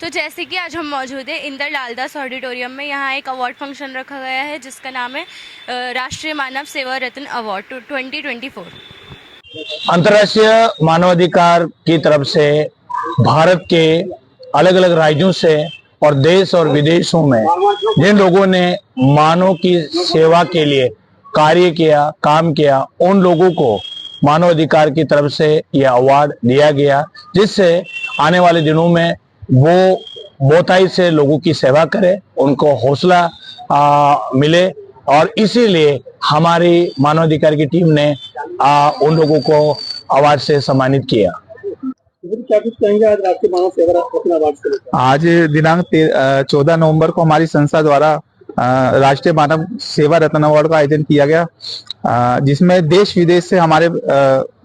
तो जैसे कि आज हम मौजूद हैं इंदर लालदास ऑडिटोरियम में। यहाँ एक अवार्ड फंक्शन रखा गया है जिसका नाम है राष्ट्रीय मानव सेवा रत्न अवार्ड 2024। अंतर्राष्ट्रीय मानवाधिकार की तरफ से भारत के अलग अलग राज्यों से और देश और विदेशों में जिन लोगों ने मानव की सेवा के लिए कार्य किया, काम किया, उन लोगों को मानवाधिकार की तरफ से यह अवार्ड दिया गया, जिससे आने वाले दिनों में वो बहुतायत से लोगों की सेवा करे, उनको हौसला मिले। और इसीलिए हमारी मानवाधिकार की टीम ने उन लोगों को अवार्ड से सम्मानित किया। क्या कुछ कहेंगे आज राष्ट्रीय मानव सेवा रत्न अवार्ड से लेकर? आज दिनांक 14 नवंबर को हमारी संस्था द्वारा राष्ट्रीय मानव सेवा रत्न अवार्ड का आयोजन किया गया, जिसमें देश विदेश से हमारे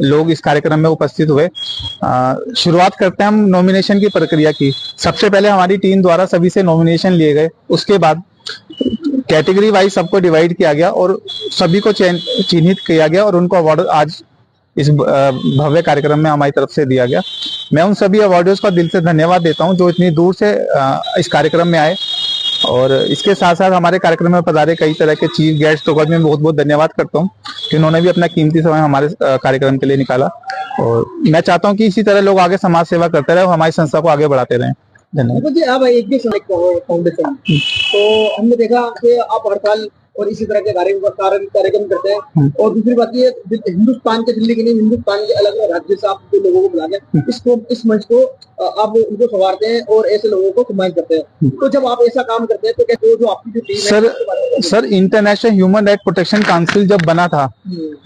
लोग इस कार्यक्रम में उपस्थित हुए। शुरुआत करते हैं हम नॉमिनेशन की प्रक्रिया की। सबसे पहले हमारी टीम द्वारा सभी से नॉमिनेशन लिए गए, उसके बाद कैटेगरी वाइज सबको डिवाइड किया गया और सभी को चिन्हित किया गया और उनको अवार्ड आज इस भव्य कार्यक्रम में हमारी तरफ से दिया गया। मैं उन सभी अवार्डर्स का दिल से धन्यवाद देता हूं जो इतनी दूर से इस कार्यक्रम में आए। और इसके साथ साथ हमारे कार्यक्रम में पधारे कई तरह के चीफ गेस्ट को मैं बहुत बहुत धन्यवाद करता हूं कि उन्होंने भी अपना कीमती समय हमारे कार्यक्रम के लिए निकाला। और मैं चाहता हूं कि इसी तरह लोग आगे समाज सेवा करते रहे और हमारी संस्था को आगे बढ़ाते रहें। धन्यवाद जी। आप एक भी फाउंडेशन, तो हमने देखा कि आप हर साल और इसी तरह के कार्यक्रम करते हैं। और दूसरी बात ये, हिंदुस्तान के, दिल्ली के नहीं, हिंदुस्तान के अलग अलग राज्य से आप जो लोगों को बुला के इस मंच को आप उनको संवारते हैं और ऐसे लोगों को सम्मानित करते हैं। तो जब आप ऐसा काम करते हैं तो क्या जो आपकी जो टीम है? Sir, international human right protection council जब बना था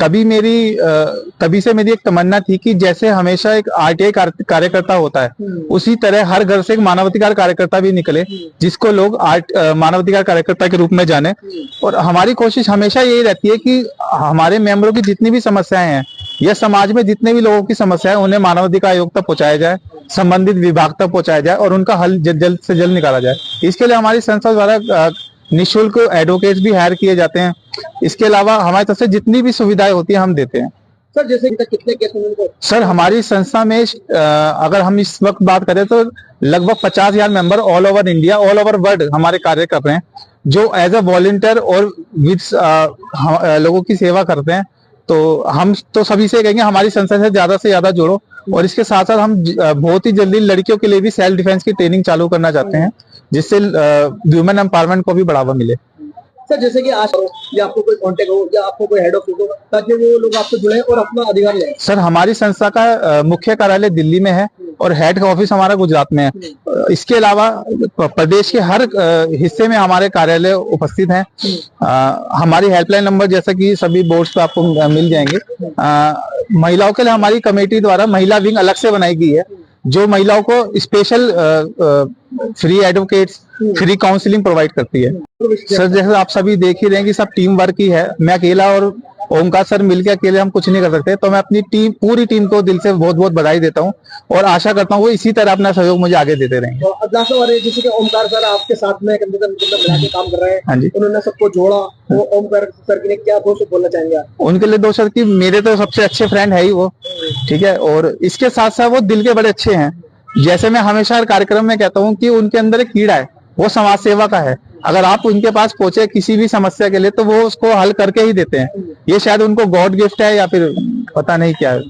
तभी से मेरी एक तमन्ना थी कि जैसे हमेशा एक आरटीआई कार्यकर्ता होता है, उसी तरह हर घर से एक मानवाधिकार कार्यकर्ता भी निकले जिसको लोग मानवाधिकार कार्यकर्ता के रूप में जाने। और हमारी कोशिश हमेशा यही रहती है कि हमारे मेंबरों की जितनी भी समस्याएं हैं या समाज में जितने भी लोगों की समस्याएं, उन्हें मानवाधिकार आयोग तक पहुंचाया जाए, संबंधित विभाग तक पहुंचाया जाए और उनका हल जल्द से जल्द निकाला जाए। इसके लिए हमारी संस्था द्वारा निःशुल्क एडवोकेट्स भी हायर किए जाते हैं। इसके अलावा हमारी तरफ से जितनी भी सुविधाएं होती है हम देते हैं। सर, जैसे कितने केस होंगे? सर, हमारी संस्था में अगर हम इस वक्त बात करें तो लगभग 50,000 member all over India, all over world हमारे कार्य कर रहे हैं, जो एज अ वॉलंटियर और विद लोगों की सेवा करते हैं। तो हम तो सभी से कहेंगे हमारी संस्था से ज्यादा जुड़ो। और इसके साथ साथ हम बहुत ही जल्दी लड़कियों के लिए भी सेल्फ डिफेंस की ट्रेनिंग चालू करना चाहते हैं, जिससे वुमेन एम्पावरमेंट को भी बढ़ावा मिले। सर, जैसे कि आज या आपको कोई कांटेक्ट हो या आपको कोई हेड ऑफिस हो, ताकि वो लोग आपसे जुड़े और अपना अधिकार लें। सर, हमारी संस्था का मुख्य कार्यालय दिल्ली में है और हेड ऑफिस हमारा गुजरात में है। इसके अलावा प्रदेश के हर हिस्से में हमारे कार्यालय उपस्थित हैं। हमारी हेल्पलाइन नंबर जैसा कि सभी बोर्ड्स पे आपको मिल जाएंगे। महिलाओं के लिए हमारी कमेटी द्वारा महिला विंग अलग से बनाई गई है, जो महिलाओं को special free advocates, free counselling provide करती है। सर, जैसे आप सभी देख ही रहे हैं कि सब टीम वर्क ही है। मैं अकेला और ओमकार सर मिलकर अकेले हम कुछ नहीं कर सकते। तो मैं अपनी पूरी टीम को दिल से बहुत बहुत बधाई देता हूं और आशा करता हूं वो इसी तरह अपना सहयोग मुझे आगे देते रहेंगे। और जैसे कि ओमकार सर आपके साथ में मिला के काम कर रहे हैं, हाँ जी, उन्होंने सबको जोड़ा। वो ओमकार सर के लिए क्या दो शब्द बोलना चाहेंगे आप? उनके लिए दो शब्द कि मेरे तो सबसे अच्छे फ्रेंड है ही वो, ठीक है। और इसके साथ साथ वो दिल के बड़े अच्छे हैं। जैसे मैं हमेशा हर कार्यक्रम में कहता हूँ कि उनके अंदर एक कीड़ा है, वो समाज सेवा का है। अगर आप उनके पास पहुंचे किसी भी समस्या के लिए तो वो उसको हल करके ही देते हैं। ये शायद उनको गॉड गिफ्ट है या फिर पता नहीं क्या है।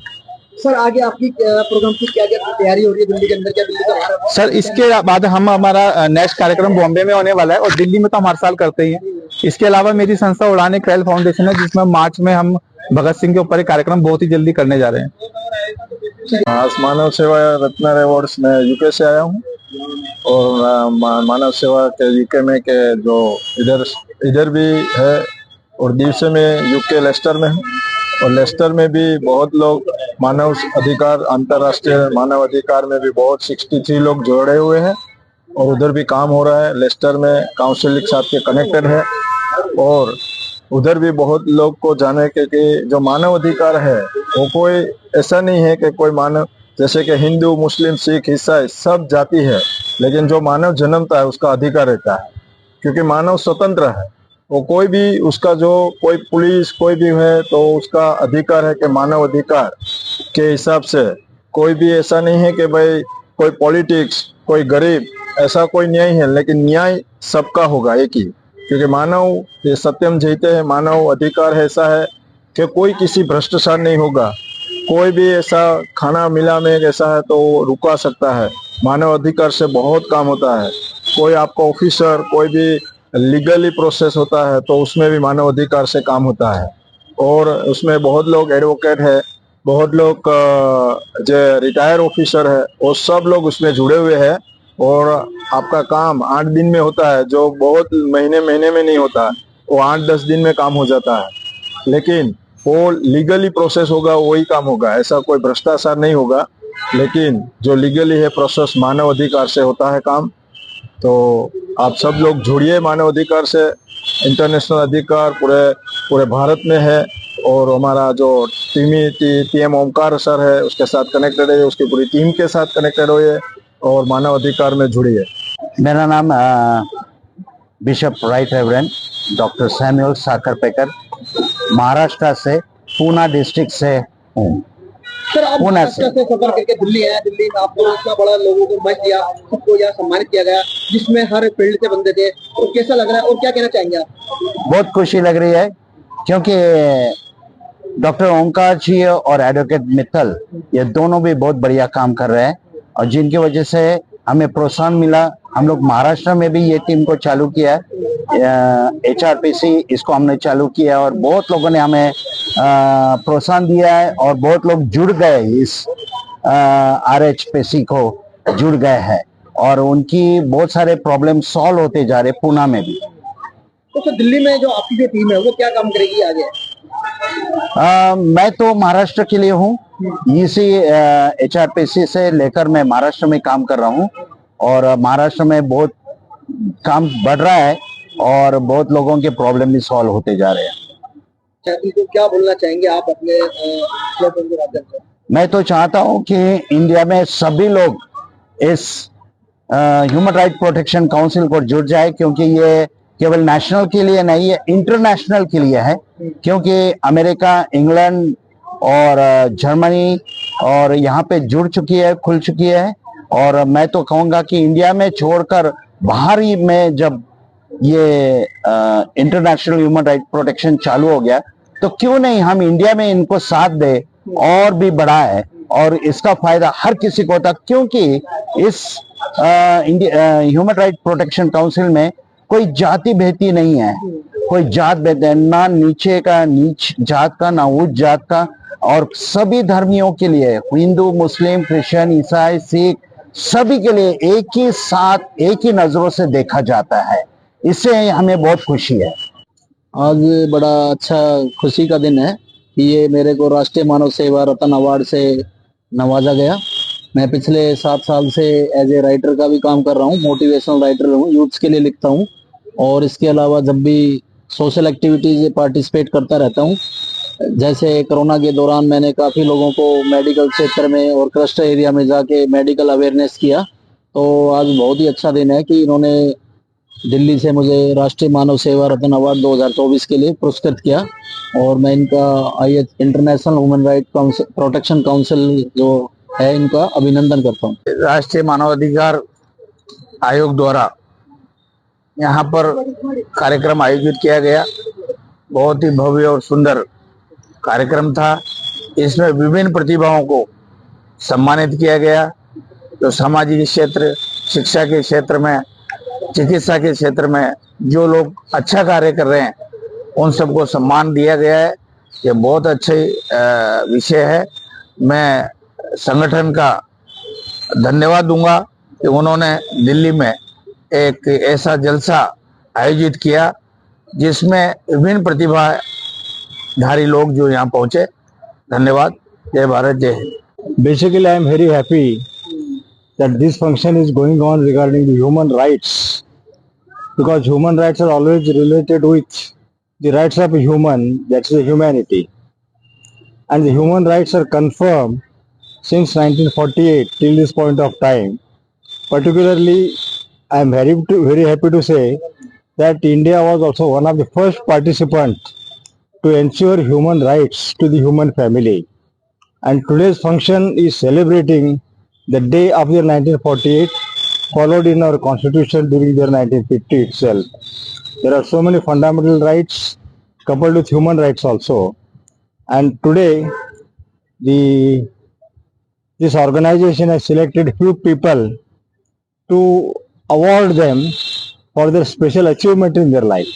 सर, आगे आपकी प्रोग्राम की क्या क्या तैयारी हो रही है दिल्ली के अंदर? क्या दिल्ली का बाहर? सर, इसके बाद हमारा नेक्स्ट कार्यक्रम बॉम्बे में होने वाला है और दिल्ली में तो हम हर साल करते ही हैं। इसके अलावा मेरी संस्था उड़ान एक पहल फाउंडेशन है, जिसमें मार्च में हम भगत सिंह के ऊपर एक कार्यक्रम बहुत ही जल्दी करने जा रहे हैं। आज मानव सेवा रत्न अवार्ड्स में यूके से आया हूँ और मानव सेवा के यूके में के जो इधर भी है और दिवसे में यूके लेस्टर में हूँ। और लेस्टर में भी बहुत लोग मानव अधिकार, अंतर्राष्ट्रीय मानव अधिकार में भी बहुत 63 लोग जोड़े हुए हैं और उधर भी काम हो रहा है। लेस्टर में काउंसिल के साथ के कनेक्टेड है और उधर भी बहुत लोग को जाने के कि जो मानव अधिकार है वो कोई ऐसा नहीं है कि कोई मानव, जैसे कि हिंदू, मुस्लिम, सिख, ईसाई सब जाति है, लेकिन जो मानव जन्मता है उसका अधिकार रहता है, क्योंकि मानव स्वतंत्र है। वो कोई भी उसका जो कोई पुलिस कोई भी है तो उसका अधिकार है कि मानव अधिकार के हिसाब से कोई भी ऐसा नहीं है कि भाई कोई पॉलिटिक्स, कोई गरीब, ऐसा कोई न्याय है, लेकिन न्याय सबका होगा एक ही, क्योंकि मानव ये सत्यम जीते हैं। मानव अधिकार है ऐसा है कि कोई किसी भ्रष्टाचार नहीं होगा। कोई भी ऐसा खाना मिला में ऐसा है तो वो रुका सकता है। मानव अधिकार से बहुत काम होता है। कोई आपका ऑफिसर कोई भी लीगली प्रोसेस होता है तो उसमें भी मानव अधिकार से काम होता है। और उसमें बहुत लोग एडवोकेट है, बहुत लोग जो रिटायर ऑफिसर है, वो सब लोग उसमें जुड़े हुए हैं। और आपका काम 8 दिन में होता है, जो बहुत महीने महीने में नहीं होता, वो 8-10 दिन में काम हो जाता है। लेकिन वो लीगली प्रोसेस होगा वही काम होगा, ऐसा कोई भ्रष्टाचार नहीं होगा। लेकिन जो लीगली है प्रोसेस मानव अधिकार से होता है काम। तो आप सब लोग जुड़िए मानव अधिकार से। इंटरनेशनल अधिकार पूरे पूरे भारत में है। और हमारा जो टीएम ओमकार सर है उसके साथ कनेक्टेड है, उसकी पूरी टीम के साथ कनेक्टेड होइए और मानव अधिकार में जुड़िए। मेरा नाम bishop right reverend doctor Samuel Sakarpekar, Maharashtra से पूना डिस्ट्रिक्ट से हूँ। सर आप पुणे महाराष्ट्र से सफर करके दिल्ली आए, दिल्ली में आपको इतना बड़ा लोगों को मंच दिया, सबको यहाँ सम्मानित किया गया, जिसमें हर फील्ड से बंदे थे, और कैसा लग रहा है और क्या कहना चाहेंगे आप? बहुत खुशी लग रही है क्योंकि डॉक्टर ओमकार जी और एडवोकेट मित्तल ये दोनों भी बहुत बढ़िया काम कर रहे हैं और जिनकी वजह से हमें प्रोत्साहन मिला। हम लोग महाराष्ट्र में भी ये टीम को चालू किया है, HRPC इसको हमने चालू किया और बहुत लोगों ने हमें प्रोत्साहन दिया है और बहुत लोग जुड़ गए इस RHPC को जुड़ गए हैं और उनकी बहुत सारे प्रॉब्लम सॉल्व होते जा रहे पूना में भी। तो सर दिल्ली में जो आपकी जो टीम है वो क्या काम करेगी आगे? मैं तो महाराष्ट्र के लिए हूँ, इसी HRPC से लेकर मैं महाराष्ट्र में काम कर रहा हूँ और महाराष्ट्र में बहुत काम बढ़ रहा है और बहुत लोगों के प्रॉब्लम भी सॉल्व होते जा रहे हैं। तो क्या बोलना चाहेंगे आप अपने प्लेटफॉर्म के माध्यम से? मैं तो चाहता हूँ कि इंडिया में सभी लोग इस ह्यूमन राइट प्रोटेक्शन काउंसिल को जुड़ जाए, क्योंकि ये केवल नेशनल के लिए नहीं है, इंटरनेशनल के लिए है। क्योंकि अमेरिका, इंग्लैंड और जर्मनी और यहाँ पे जुड़ चुकी है, खुल चुकी है। और मैं तो कहूँगा कि इंडिया में छोड़कर बाहर ही में जब ये इंटरनेशनल ह्यूमन राइट प्रोटेक्शन चालू हो गया तो क्यों नहीं हम इंडिया में इनको साथ दे और भी बढ़ाए और इसका फायदा हर किसी को होता। क्योंकि इस ह्यूमन राइट प्रोटेक्शन काउंसिल में कोई जाति भेदी नहीं है, कोई जात भेद ना नीचे का नीच जात का ना उच्च जात का, और सभी धर्मियों के लिए, हिंदू, मुस्लिम, क्रिश्चियन, ईसाई, सिख, सभी के लिए एक ही साथ एक ही नजरों से देखा जाता है। इससे हमें बहुत खुशी है। आज बड़ा अच्छा खुशी का दिन है कि ये मेरे को राष्ट्रीय मानव सेवा रत्न अवार्ड से नवाजा गया। मैं पिछले 7 साल से एज ए राइटर का भी काम कर रहा हूँ, मोटिवेशनल राइटर हूँ, यूथ्स के लिए लिखता हूँ और इसके अलावा जब भी सोशल एक्टिविटीज पार्टिसिपेट करता रहता हूँ। जैसे कोरोना के दौरान मैंने काफ़ी लोगों को मेडिकल क्षेत्र में और क्लस्टर एरिया में जाके मेडिकल अवेयरनेस किया। तो आज बहुत ही अच्छा दिन है कि इन्होंने दिल्ली से मुझे राष्ट्रीय मानव सेवा रत्न अवार्ड 2024 के लिए पुरस्कृत किया और मैं इनका international human right protection council जो है इनका अभिनंदन करता हूँ। राष्ट्रीय मानवाधिकार आयोग द्वारा यहाँ पर कार्यक्रम आयोजित किया गया। बहुत ही भव्य और सुंदर कार्यक्रम था। इसमें विभिन्न प्रतिभाओं को सम्मानित किया गया। तो सामाजिक क्षेत्र, शिक्षा के क्षेत्र में, चिकित्सा के क्षेत्र में जो लोग अच्छा कार्य कर रहे हैं उन सबको सम्मान दिया गया है। ये बहुत अच्छे विषय है। मैं संगठन का धन्यवाद दूंगा कि उन्होंने दिल्ली में एक ऐसा जलसा आयोजित किया जिसमें विभिन्न प्रतिभाधारी लोग जो यहाँ पहुंचे। धन्यवाद। जय भारत, जय Hind. Basically, I am very happy that this function is going on regarding the human rights, because human rights are always related with the rights of a human, that's the humanity. And the human rights are confirmed since 1948 till this point of time. Particularly, I am very happy to say that India was also one of the first participants to ensure human rights to the human family. And today's function is celebrating the day of the 1948 followed in our constitution during the 1950 itself. There are so many fundamental rights coupled with human rights also. And today, this organization has selected few people to award them for their special achievement in their life.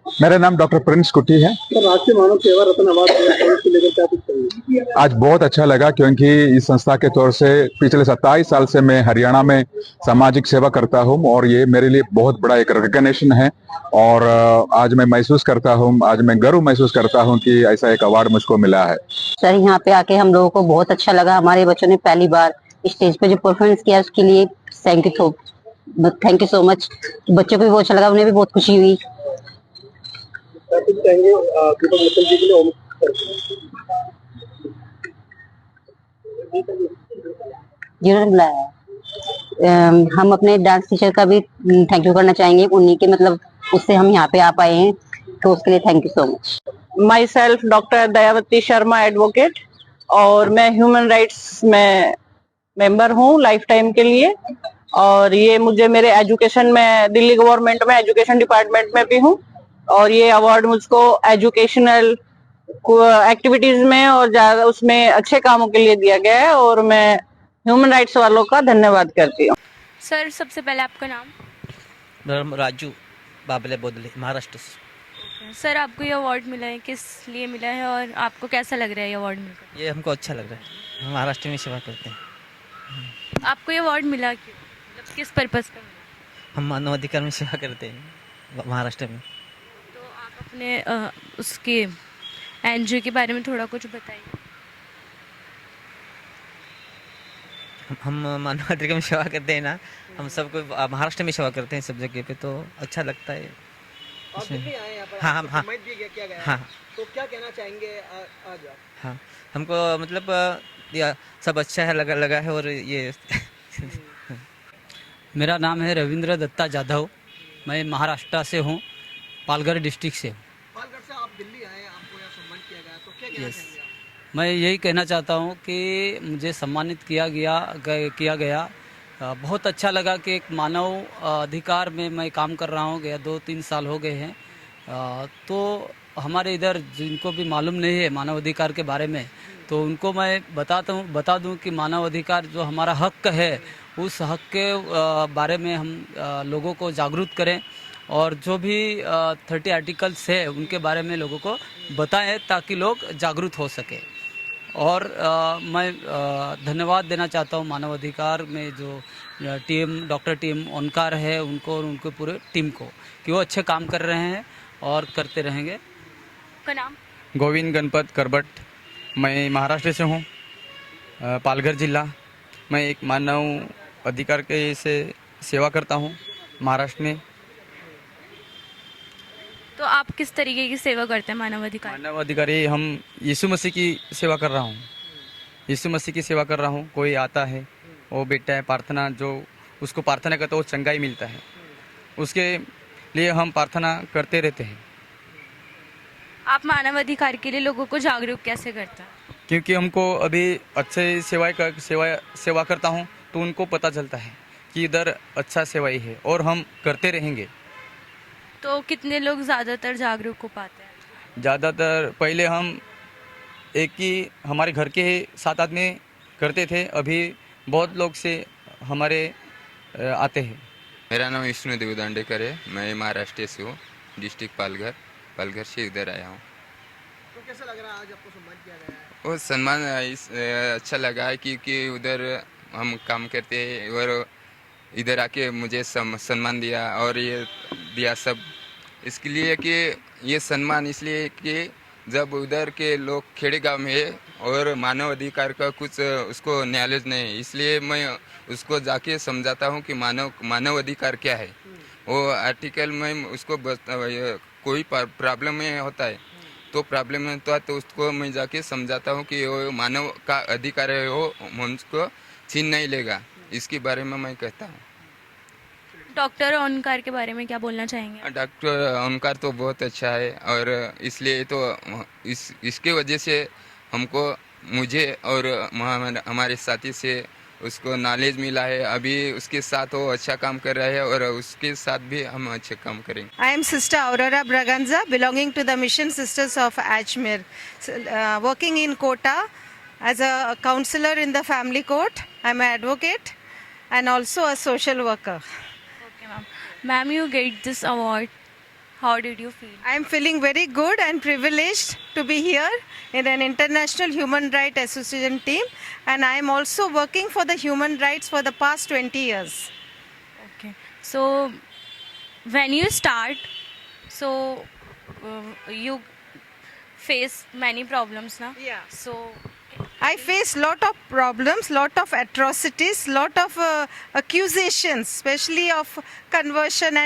मेरा नाम doctor Prince कुट्टी है। तो राष्ट्रीय मानव सेवा रत्न award को लेकर क्या कुछ कहेंगे? आज बहुत अच्छा लगा क्योंकि इस संस्था के तौर से पिछले 27 साल से मैं हरियाणा में सामाजिक सेवा करता हूं और ये मेरे लिए बहुत बड़ा एक रिकॉग्निशन है। और आज मैं महसूस करता हूं, आज मैं गर्व महसूस करता हूं कि ऐसा एक अवार्ड मुझको मिला है। सर यहाँ पे आके हम लोगों को बहुत अच्छा लगा। हमारे बच्चों ने पहली बार स्टेज पे जो परफॉर्मेंस किया उसके लिए थैंक यू सो मच। बच्चों को भी बहुत अच्छा लगा, उन्हें भी बहुत खुशी हुई। क्या कुछ कहेंगे दीपक मित्तल जी के लिए? जिन्होंने बुलाया हम अपने डांस टीचर का भी थैंक यू करना चाहेंगे। उन्हीं के मतलब उससे हम यहाँ पे आ पाए हैं, तो उसके लिए thank you so much. My self doctor Dayawati Sharma advocate, और मैं ह्यूमन राइट्स में मेंबर हूँ लाइफ टाइम के लिए। और ये मुझे मेरे एजुकेशन में दिल्ली गवर्नमेंट में एजुकेशन डिपार्टमेंट में भी हूँ, और ये अवार्ड मुझको एजुकेशनल एक्टिविटीज में और उसमें अच्छे कामों के लिए दिया गया है, और मैं ह्यूमन राइट्स वालों का धन्यवाद करती हूँ। सर सबसे पहले आपका नाम? मेरा राजू बाबले बोदले, महाराष्ट्र से। सर आपको ये अवार्ड मिला है, किस लिए मिला है और आपको कैसा लग रहा है ये अवार्ड मिलकर? ये हमको अच्छा लग रहा है, हम महाराष्ट्र में सेवा करते हैं। आपको ये अवार्ड मिला क्यों, मतलब किस पर्पज़ पे मिला? हम मानवाधिकार में सेवा करते हैं महाराष्ट्र में। तो आप अपने उसके एनजीओ के बारे में थोड़ा कुछ बताइए। हम मानवाधिकार में सेवा करते हैं ना, हम सबको महाराष्ट्र में सेवा करते हैं सब जगह पे, तो अच्छा लगता है। आप दिल्ली आए यहाँ पर, हाँ आपको हाँ सम्मानित भी किया गया है। हाँ तो क्या कहना चाहेंगे आज आप? हाँ, हमको मतलब सब अच्छा है, लगा है। और ये मेरा नाम है रविंद्र दत्ता जाधव, मैं महाराष्ट्र से हूँ, पालघर डिस्ट्रिक्ट से। पालघर से आप दिल्ली आए, आपको यहाँ सम्मानित किया गया, तो क्या कहना चाहेंगे आप? मैं यही कहना चाहता हूँ कि मुझे सम्मानित किया गया। बहुत अच्छा लगा कि एक मानव अधिकार में मैं काम कर रहा हूँ, गया 2-3 साल हो गए हैं। तो हमारे इधर जिनको भी मालूम नहीं है मानव अधिकार के बारे में, तो उनको मैं बता दूं कि मानव अधिकार जो हमारा हक है, उस हक के बारे में हम लोगों को जागरूक करें, और जो भी 30 आर्टिकल्स है उनके बारे में लोगों को बताएं ताकि लोग जागरूक हो सके। और मैं धन्यवाद देना चाहता हूँ मानव अधिकार में जो डॉक्टर टीम ओनकार है उनको और उनके पूरे टीम को, कि वो अच्छे काम कर रहे हैं और करते रहेंगे। का नाम? गोविंद गणपत करबट, मैं महाराष्ट्र से हूँ, पालघर जिला। मैं एक मानव अधिकार के से सेवा करता हूँ महाराष्ट्र में। तो आप किस तरीके की सेवा करते हैं मानव अधिकार? मानव अधिकारी हम यीशु मसीह की सेवा कर रहा हूँ, यीशु मसीह की सेवा कर रहा हूँ। कोई आता है, वो बेटा है, प्रार्थना जो उसको प्रार्थना करता है वो चंगाई मिलता है, उसके लिए हम प्रार्थना करते रहते हैं। आप मानव अधिकार के लिए लोगों को जागरूक कैसे करते हैं? क्योंकि हमको अभी अच्छे सेवा करता हूँ, तो उनको पता चलता है कि इधर अच्छा सेवाई है, और हम करते रहेंगे। तो कितने लोग ज़्यादातर जागरूक हो पाते हैं? ज़्यादातर पहले हम एक ही हमारे घर के 7 आदमी करते थे, अभी बहुत लोग से हमारे आते हैं। मेरा नाम विष्णु देवदांडेकर है, मैं महाराष्ट्र से हूँ, डिस्ट्रिक्ट पालघर से इधर आया हूँ। तो कैसा लग रहा है आज आपको सम्मान किया गया है? वो सम्मान अच्छा लगा है क्योंकि उधर हम काम करते हैं और इधर आके मुझे सम्मान दिया, और ये दिया सब इसके लिए कि ये सम्मान इसलिए कि जब उधर के लोग खेड़े गांव में है और मानव अधिकार का कुछ उसको नॉलेज नहीं है, इसलिए मैं उसको जाके समझाता हूँ कि मानव अधिकार क्या है। वो आर्टिकल में उसको कोई प्रॉब्लम में होता है, तो प्रॉब्लम में तो उसको मैं जाके समझाता हूँ कि वो मानव का अधिकार है, वो मुझको छीन नहीं लेगा, इसके बारे में मैं कहता हूँ। डॉक्टर ओनकार के बारे में क्या बोलना चाहेंगे? डॉक्टर ओनकार तो बहुत अच्छा है, और इसलिए तो इसके वजह से हमको मुझे और हमारे साथी से उसको नॉलेज मिला है। अभी उसके साथ वो अच्छा काम कर रहा है और उसके साथ भी हम अच्छे काम करेंगे। I am Sister Aurora Braganza, belonging to the Mission Sisters of Ajmer, working in Kota as a counselor in the family court. I am an advocate and also a social worker. Okay, ma'am. Ma'am, you get this award. How did you feel? I am feeling very good and privileged to be here in an International Human Rights Association team, and I am also working for the human rights for the past 20 years. Okay. So, when you start, you face many problems now. Yeah. So, I face lot of problems, lot of atrocities, lot of accusations, especially of conversion,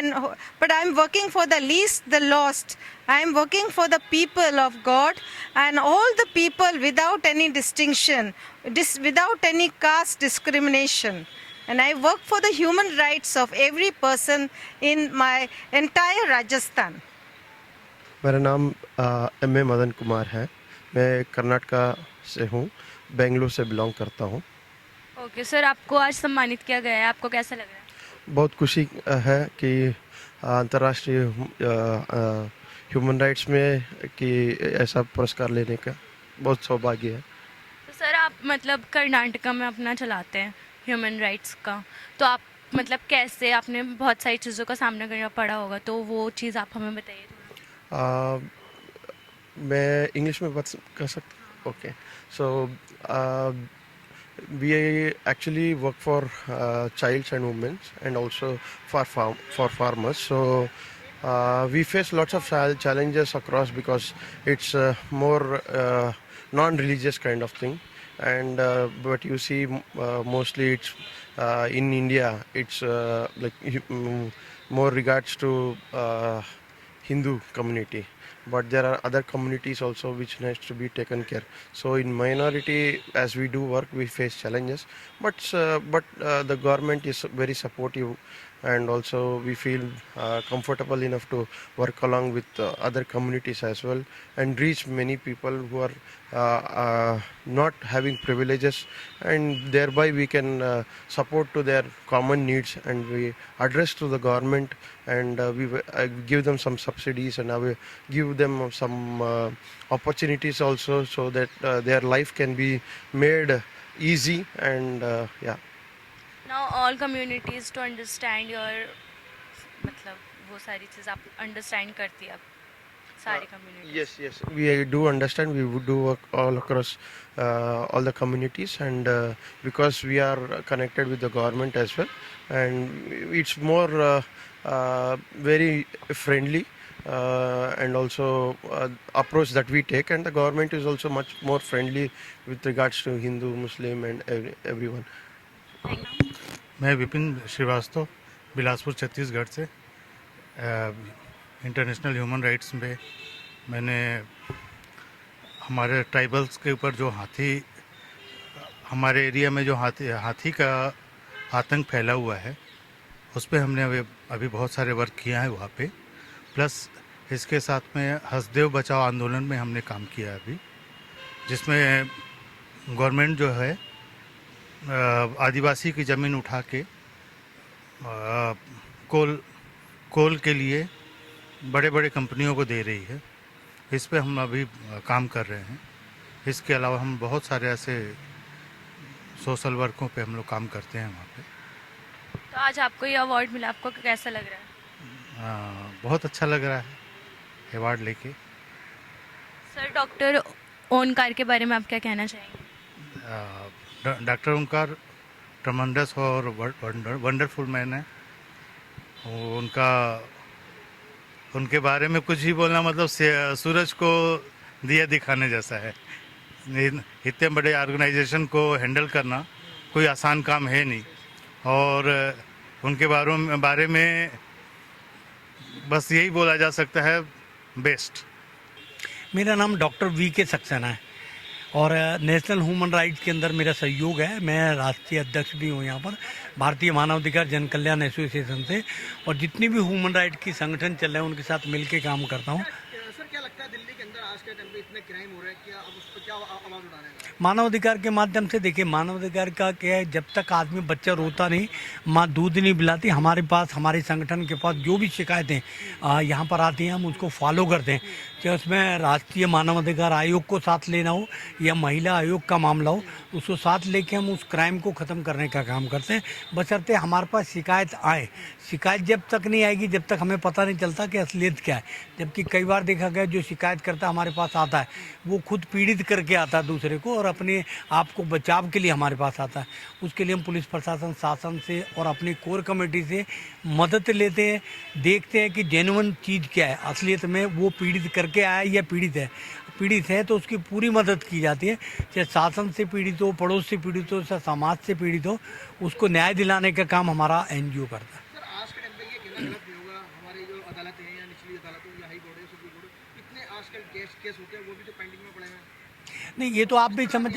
but I am working for the least, the lost. I am working for the people of God and all the people without any distinction, without any caste discrimination. And I work for the human rights of every person in my entire Rajasthan. मेरा नाम M.A. Madan Kumar है। मैं कर्नाटका से हूँ, बेंगलुरु से belong करता हूँ। Okay sir, आपको आज सम्मानित किया गया है, आपको कैसा लग रहा है? बहुत खुशी है कि अंतर्राष्ट्रीय ह्यूमन राइट्स में कि ऐसा पुरस्कार लेने का बहुत सौभाग्य है। तो सर, आप मतलब कर्नाटका में अपना चलाते हैं ह्यूमन राइट्स का, तो आप मतलब कैसे, आपने बहुत सारी चीज़ों का सामना करना पड़ा होगा, तो वो चीज़ आप हमें बताइए थोड़ा। मैं इंग्लिश में बात कर सकता हूँ? Okay, so we actually work for childs and women and also for farmers. So we face lots of challenges across because it's more non-religious kind of thing. And but you see mostly it's in India it's like more regards to Hindu community. But there are other communities also which needs to be taken care. So in minority, as we do work, we face challenges. But the government is very supportive, and also we feel comfortable enough to work along with other communities as well and reach many people who are not having privileges, and thereby we can support to their common needs, and we address to the government, and we give them some subsidies, and we give them some opportunities also, so that their life can be made easy. And yeah. Now all communities to understand your मतलब वो सारी चीज़ आप understand करती है आप सारी communities. Yes, we do understand. We do work all across all the communities, and because we are connected with the government as well, and it's more very friendly and also approach that we take, and the government is also much more friendly with regards to Hindu, Muslim and everyone. मैं विपिन श्रीवास्तव बिलासपुर छत्तीसगढ़ से international human rights में मैंने हमारे tribals के ऊपर जो हमारे area में जो हाथी का आतंक फैला हुआ है उस पर हमने अभी बहुत सारे वर्क किया है वहाँ पे, प्लस इसके साथ में हसदेव बचाओ आंदोलन में हमने काम किया अभी, जिसमें गवर्नमेंट जो है आदिवासी की ज़मीन उठा के कोल के लिए बड़े बड़े कंपनियों को दे रही है। इस पे हम अभी काम कर रहे हैं। इसके अलावा हम बहुत सारे ऐसे सोशल वर्कों पे हम लोग काम करते हैं वहाँ पे। तो आज आपको ये अवार्ड मिला, आपको कैसा लग रहा है? बहुत अच्छा लग रहा है अवार्ड लेके। सर, डॉक्टर ओंकार के बारे में आप क्या कहना चाहेंगे? डॉक्टर ओंकार ट्रमेंडस और वंडरफुल मैन है। उनके बारे में कुछ ही बोलना मतलब सूरज को दिया दिखाने जैसा है। इतने बड़े ऑर्गेनाइजेशन को हैंडल करना कोई आसान काम है नहीं, और उनके बारे में बस यही बोला जा सकता है, बेस्ट। मेरा नाम डॉक्टर V.K. सक्सेना है और नेशनल ह्यूमन राइट्स के अंदर मेरा सहयोग है। मैं राष्ट्रीय अध्यक्ष भी हूँ यहाँ पर भारतीय मानवाधिकार जन कल्याण एसोसिएशन से, और जितनी भी ह्यूमन राइट की संगठन चल रहे हैं उनके साथ मिलकर काम करता हूँ। सर, क्या लगता है दिल्ली के अंदर आज के टाइम पे इतने क्राइम हो रहे हैं, क्या अब उस पर क्या आवाज उठा रहे हैं? मानवाधिकार के माध्यम से देखिए, मानवाधिकार का क्या है, जब तक आदमी बच्चा रोता नहीं, माँ दूध नहीं पिलाती, हमारे पास, हमारे संगठन के पास जो भी शिकायतें यहाँ पर आती हैं, हम उसको फॉलो करते हैं। चाहे उसमें राष्ट्रीय मानवाधिकार आयोग को साथ लेना हो या महिला आयोग का मामला हो, उसको साथ लेके हम उस क्राइम को ख़त्म करने का काम करते हैं, बशर्ते हमारे पास शिकायत आए। शिकायत जब तक नहीं आएगी, जब तक हमें पता नहीं चलता कि असलियत क्या है। जबकि कई बार देखा गया, जो शिकायत करता हमारे पास आता है, वो खुद पीड़ित करके आता है दूसरे को, और अपने आप को बचाव के लिए हमारे पास आता है। उसके लिए हम पुलिस प्रशासन, शासन से और अपनी कोर कमेटी से मदद लेते हैं, देखते हैं कि जेन्युइन चीज़ क्या है, असलियत में वो पीड़ित करके आया या पीड़ित है तो उसकी पूरी मदद की जाती है। चाहे शासन से पीड़ित हो, पड़ोस से पीड़ित हो, चाहे समाज से पीड़ित हो, उसको न्याय दिलाने का काम हमारा NGO करता है। सर, आज के टाइम पे ये कहना गलत नहीं होगा, हमारी जो अदालतें हैं या निचली अदालत हो या हाई कोर्ट है, सुप्रीम कोर्ट है, इतने आजकल केस होते हैं, वो भी तो पेंडिंग में पड़े हैं। नहीं, ये तो आप भी समझ,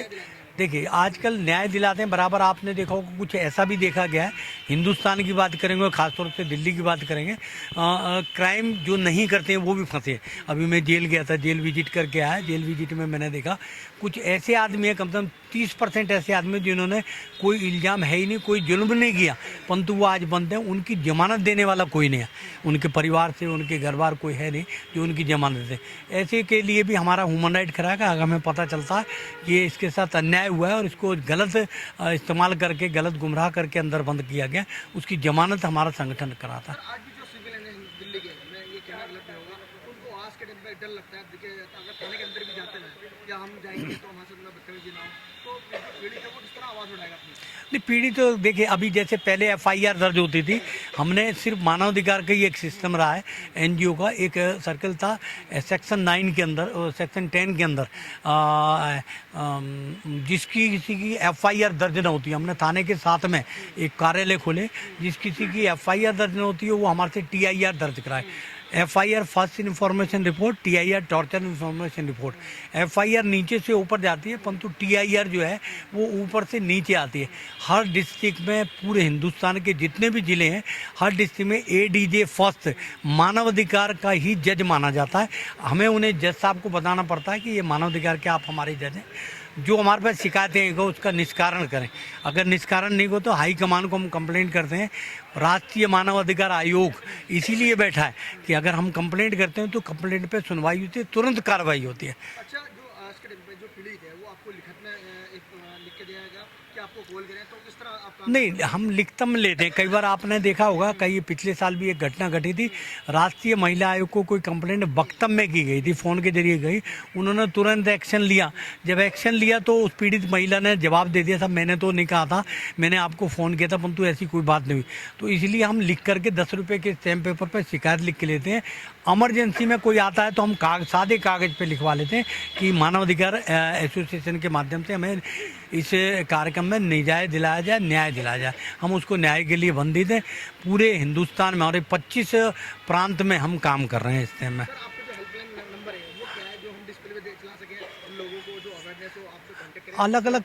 देखिए आजकल न्याय दिलाते हैं बराबर। आपने देखा होगा, कुछ ऐसा भी देखा गया है, हिंदुस्तान की बात करेंगे, खासतौर से दिल्ली की बात करेंगे, क्राइम जो नहीं करते हैं वो भी फंसे। अभी मैं जेल गया था, जेल विजिट करके आया। जेल विजिट में मैंने देखा कुछ ऐसे आदमी हैं, कम से कम 30% ऐसे आदमी जिन्होंने कोई इल्ज़ाम है ही नहीं, कोई जुल्म नहीं किया, परंतु वो आज बंद हैं। उनकी जमानत देने वाला कोई नहीं है, उनके परिवार से, उनके घर बार कोई है नहीं जो उनकी जमानत दे। ऐसे के लिए भी हमारा ह्यूमन राइट खड़ा है। अगर हमें पता चलता है कि ये इसके साथ अन्याय हुआ है और इसको गलत इस्तेमाल करके, गलत गुमराह करके अंदर बंद किया गया, उसकी जमानत हमारा संगठन कराता है। आज भी जो सिविल है दिल्ली के, मैं ये कहना गलत नहीं होगा, उनको आज के टाइम पे डर लगता है। देखिए, अगर थाने के अंदर भी जाते हैं या हम जाएंगे तो हमारे साथ बदतमीजी ना हो, तो पीड़ित है वो किस तरह आवाज़ उठाएगा अपनी? नहीं, पीड़ित तो देखिए, अभी जैसे पहले FIR दर्ज होती थी, हमने सिर्फ मानवाधिकार का ही एक सिस्टम रहा है NGO का। एक सर्कल था सेक्शन 9 के अंदर और सेक्शन 10 के अंदर, जिसकी किसी की FIR दर्ज न होती, हमने थाने के साथ में एक कार्यालय खोले। जिस किसी की FIR दर्ज न होती है वो हमारे से TIR दर्ज कराए। FIR first information report, TIR torture information report. FIR नीचे से ऊपर जाती है, परंतु TIR जो है वो ऊपर से नीचे आती है। हर डिस्ट्रिक्ट में, पूरे हिंदुस्तान के जितने भी ज़िले हैं, हर डिस्ट्रिक्ट में ADJ फर्स्ट मानवाधिकार का ही जज माना जाता है। हमें उन्हें जज साहब को बताना पड़ता है कि ये मानवाधिकार के आप हमारे जज हैं, जो हमारे पास शिकायतें हो उसका निष्कारण करें। अगर निष्कारण नहीं हो तो हाई कमान को हम कंप्लेंट करते हैं। राष्ट्रीय मानवाधिकार आयोग इसीलिए बैठा है कि अगर हम कंप्लेंट करते हैं तो कंप्लेंट पे सुनवाई होती है, तुरंत कार्रवाई होती है। अच्छा, जो आज के टाइम पे जो पीड़ित है वो आपको लिखत में एक लिख के दिया जाएगा कि आपको कॉल करें, तो किस तरह आप नहीं, हम लिखतम लेते हैं। कई बार आपने देखा होगा, कई पिछले साल भी एक घटना घटी थी, राष्ट्रीय महिला आयोग को कोई कंप्लेंट वक्तव्य में की गई थी, फ़ोन के जरिए गई, उन्होंने तुरंत एक्शन लिया। जब एक्शन लिया तो उस पीड़ित महिला ने जवाब दे दिया, साहब मैंने तो नहीं कहा था, मैंने आपको फ़ोन किया था, परंतु ऐसी कोई बात नहीं हुई। तो इसलिए हम लिख करके 10 रुपये के स्टैम्प पेपर पर शिकायत लिख के लेते हैं। इमरजेंसी में कोई आता है तो हम सादे कागज़ पे लिखवा लेते हैं कि मानवाधिकार एसोसिएशन के माध्यम से हमें इस कार्यक्रम में न्याय दिलाया जाए, न्याय दिलाया जाए। हम उसको न्याय के लिए बंधित हैं। पूरे हिंदुस्तान में और 25 प्रांत में हम काम कर रहे हैं इस टाइम में। अलग अलग,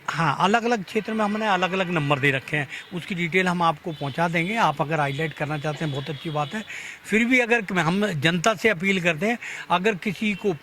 हाँ, अलग अलग क्षेत्र में हमने अलग अलग नंबर दे रखे हैं, उसकी डिटेल हम आपको पहुंचा देंगे। आप अगर हाईलाइट करना चाहते हैं बहुत अच्छी बात है। फिर भी अगर हम जनता से अपील करते हैं, अगर किसी को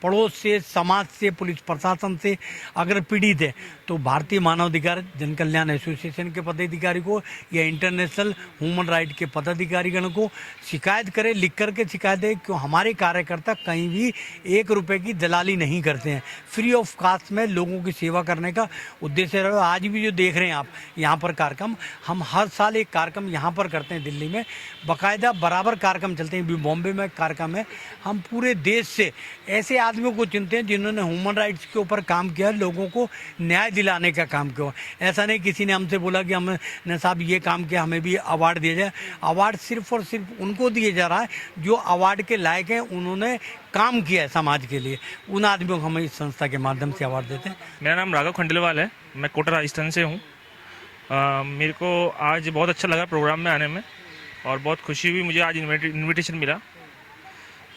पड़ोस से, समाज से, पुलिस प्रशासन से अगर पीड़ित है तो भारतीय मानवाधिकार जन कल्याण एसोसिएशन के पदाधिकारी को या इंटरनेशनल ह्यूमन राइट के पदाधिकारीगण को शिकायत करें, लिख करके शिकायत है। क्यों हमारे कार्यकर्ता कहीं भी 1 रुपये की दलाली नहीं करते हैं। फ्री ऑफ कॉस्ट में लोगों की सेवा करने का उद्देश्य रहा। आज भी जो देख रहे हैं आप यहाँ पर कार्यक्रम, हम हर साल एक कार्यक्रम यहाँ पर करते हैं दिल्ली में, बाकायदा बराबर कार्यक्रम चलते हैं। बॉम्बे में कार्यक्रम है। हम पूरे देश से ऐसे आदमियों को चुनते हैं जिन्होंने ह्यूमन राइट्स के ऊपर काम किया, लोगों को न्याय दिलाने का काम किया। ऐसा नहीं किसी ने हमसे बोला कि हमने साहब ये काम किया, हमें भी अवार्ड दिया जाए। अवार्ड सिर्फ और सिर्फ उनको दिया जा रहा है जो अवार्ड के लायक हैं, उन्होंने काम किया है समाज के लिए। उन आदमियों को हम इस संस्था के माध्यम से अवार्ड देते हैं। मेरा नाम राघव खंडेलवाल है, मैं कोटा राजस्थान से हूँ। मेरे को आज बहुत अच्छा लगा प्रोग्राम में आने में और बहुत खुशी हुई। मुझे आज इन्विटेशन मिला,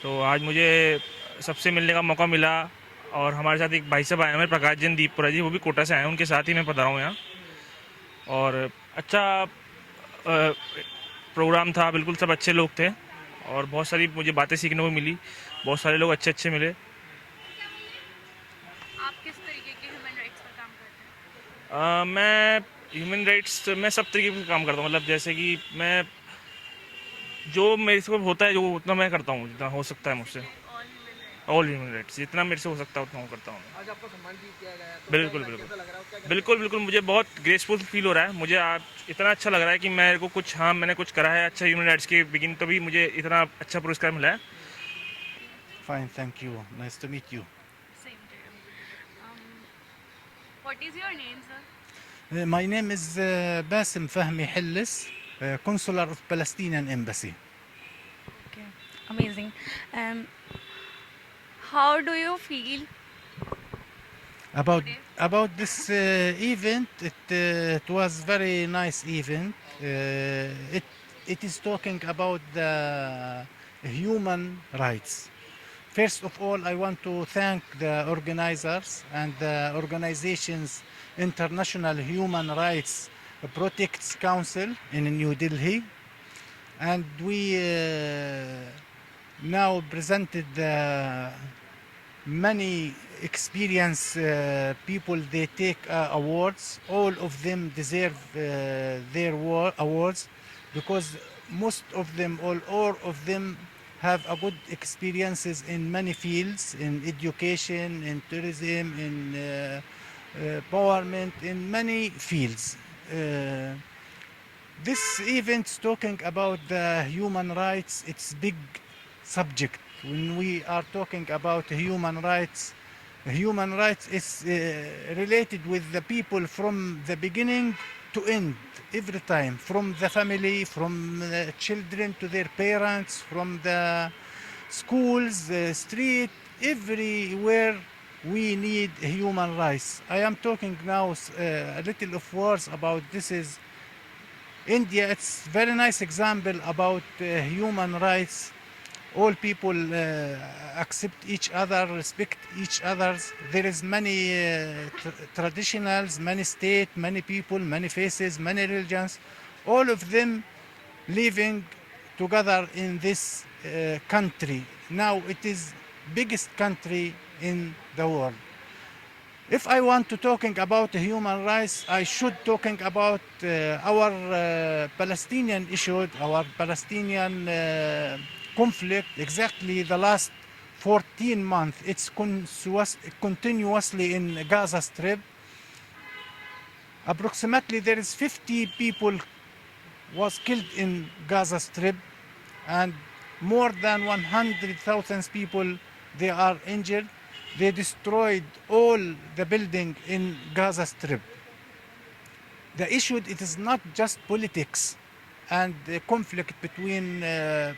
तो आज मुझे सबसे मिलने का मौका मिला। और हमारे साथ एक भाई साहब आए हैं, प्रकाश जैन दीपपुरा जी, वो भी कोटा से आए हैं, उनके साथ ही मैं पधारा हूँ यहाँ। और अच्छा प्रोग्राम था, बिल्कुल सब अच्छे लोग थे और बहुत सारी मुझे बातें सीखने को मिली। बहुत सारे लोग अच्छे अच्छे मिले। आप किस तरीके के ह्यूमन राइट्स पर काम करते हैं? मैं ह्यूमन राइट्स मैं सब तरीके का काम करता हूँ, मतलब जैसे कि मैं जो मेरे से होता है जो उतना मैं करता हूँ, जितना हो सकता है मुझसे। ऑल ह्यूमन राइट्स जितना मेरे से हो सकता है उतना मैं करता हूँ। आज आपको सम्मान भी किया गया है, तो बिल्कुल कैसा बिल्कुल लग रहा है? क्या बिल्कुल बिल्कुल मुझे बहुत ग्रेसफुल फील हो रहा है। मुझे आज इतना अच्छा लग रहा है कि मेरे को कुछ, हाँ मैंने कुछ करा है अच्छा ह्यूमन राइट्स के बिगिन, तभी मुझे इतना अच्छा पुरस्कार मिला है। Fine, thank you. Nice to meet you. Same to you. What is your name, sir? My name is Basim Fahmi Hillis, Consular of Palestinian Embassy. Okay, amazing. How do you feel? About this event, it was very nice event. It is talking about the human rights. First of all, I want to thank the organizers and the organizations International Human Rights Protects Council in New Delhi, and we now presented many experienced people. They take awards. All of them deserve their awards because most of them, all of them have a good experiences in many fields, in education, in tourism, in empowerment, in many fields. This event's talking about the human rights. It's big subject. When we are talking about human rights is related with the people from the beginning to end, every time, from the family, from the children to their parents, from the schools, the street, everywhere we need human rights. I am talking now a little of words about this is India. It's very nice example about human rights. All people accept each other, respect each others. There is many traditionals, many state, many people, many faces, many religions. All of them living together in this country. Now it is biggest country in the world. If I want to talking about human rights, I should talking about our Palestinian issue, our Palestinian conflict. Exactly the last 14 months, it's continuously in Gaza Strip. Approximately there is 50 people was killed in Gaza Strip, and more than 100,000 people they are injured. They destroyed all the building in Gaza Strip. The issue, it is not just politics and the conflict between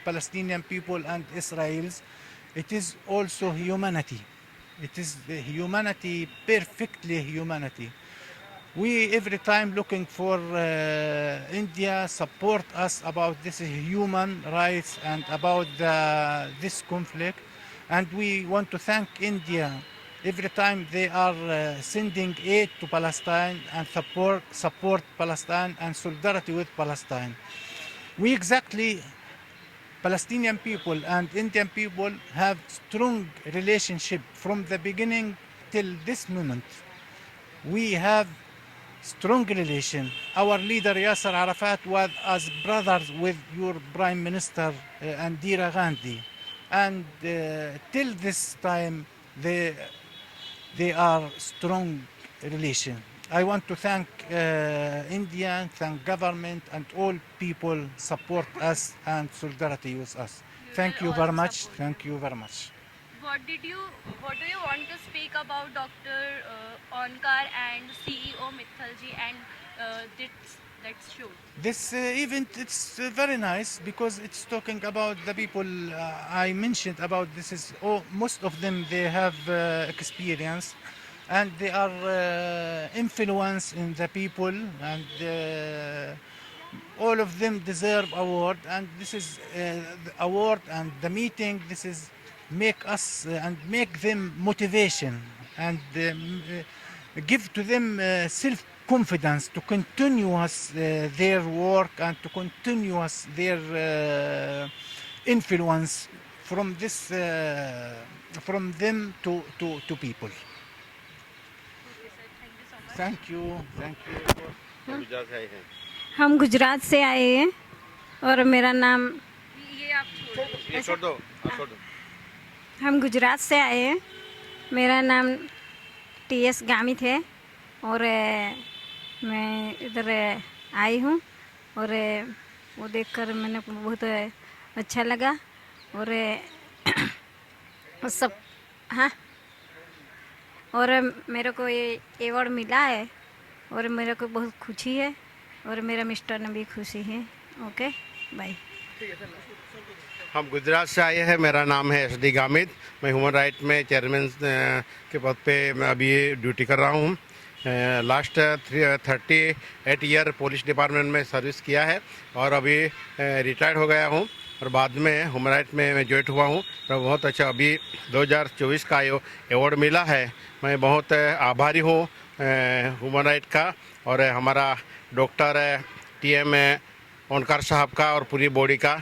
Palestinian people and Israelis. It is also humanity. It is the humanity, perfectly humanity. We every time looking for India support us about this human rights and about this conflict, and we want to thank India. Every time they are sending aid to Palestine and support Palestine and solidarity with Palestine. We exactly Palestinian people and Indian people have strong relationship from the beginning till this moment. We have strong relation. Our leader Yasser Arafat was as brothers with your Prime Minister Indira Gandhi, and till this time they are strong relation. I want to thank India, thank government and all people support us and solidarity with us. Thank you very much. Thank you very much. What do you want to speak about Dr. Onkar and CEO Mithalji and that show? This event, it's very nice because it's talking about the people I mentioned about. This is most of them they have experience and they are influence in the people, and all of them deserve award, and this is the award and the meeting. This is make us and make them motivation and give to them self-confidence to continue their work and to continue their influence from them to people. Thank you. हम गुजरात से आए हैं और मेरा नाम हम गुजरात से आए हैं। मेरा नाम TS गामित है और मैं इधर आई हूँ और वो देखकर मैंने बहुत अच्छा लगा और सब हाँ और मेरे को ये अवार्ड मिला है और मेरे को बहुत खुशी है और मेरा मिस्टर ने भी खुशी है। Okay bye. हम गुजरात से आए हैं। मेरा नाम है SD गामित। मैं ह्यूमन राइट में चेयरमैन के पद पे मैं अभी ड्यूटी कर रहा हूँ। लास्ट 38 ईयर पुलिस डिपार्टमेंट में सर्विस किया है और अभी रिटायर्ड हो गया हूँ और बाद में ह्यूमन राइट में मैं ज्वाइन हुआ हूँ। तो बहुत अच्छा अभी 2024 का अवार्ड मिला है। मैं बहुत आभारी हूँ ह्यूमन राइट का और हमारा डॉक्टर TM ओंकार साहब का और पूरी बॉडी का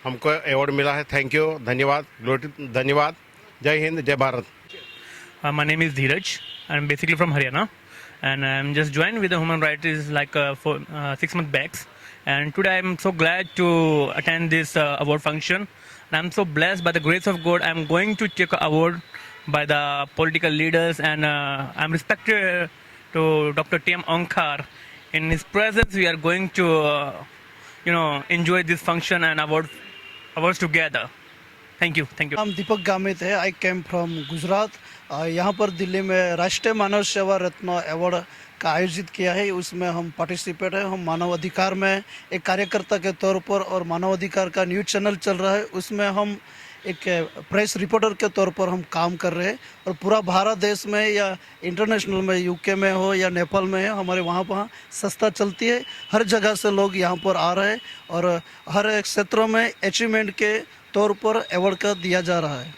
हमको अवार्ड मिला है। थैंक यू, धन्यवाद, धन्यवाद। जय हिंद, जय Bharat. My name is Dheeraj. I'm basically from Haryana, and I'm just joined with the human rights like 6 months back. And today I'm so glad to attend this award function. And I'm so blessed by the grace of God. I'm going to take an award by the political leaders, and I'm respected to Dr. TM Onkar. In his presence, we are going to, enjoy this function and awards together. Thank you. नाम दीपक गामित है। आई came from Gujarat. यहाँ पर दिल्ली में राष्ट्रीय मानव सेवा रत्न award का आयोजित किया है। उसमें हम पार्टिसिपेट है। हम मानव अधिकार में एक कार्यकर्ता के तौर पर और मानव अधिकार का न्यूज़ चैनल चल रहा है, उसमें हम एक प्रेस रिपोर्टर के तौर पर हम काम कर रहे हैं। और पूरा भारत देश में या इंटरनेशनल में, UK में हो या नेपाल में है, हमारे वहाँ संस्था चलती है। हर जगह से लोग यहाँ पर आ रहे हैं और हर एक क्षेत्रों में अचीवमेंट के तौर पर अवार्ड का दिया जा रहा है।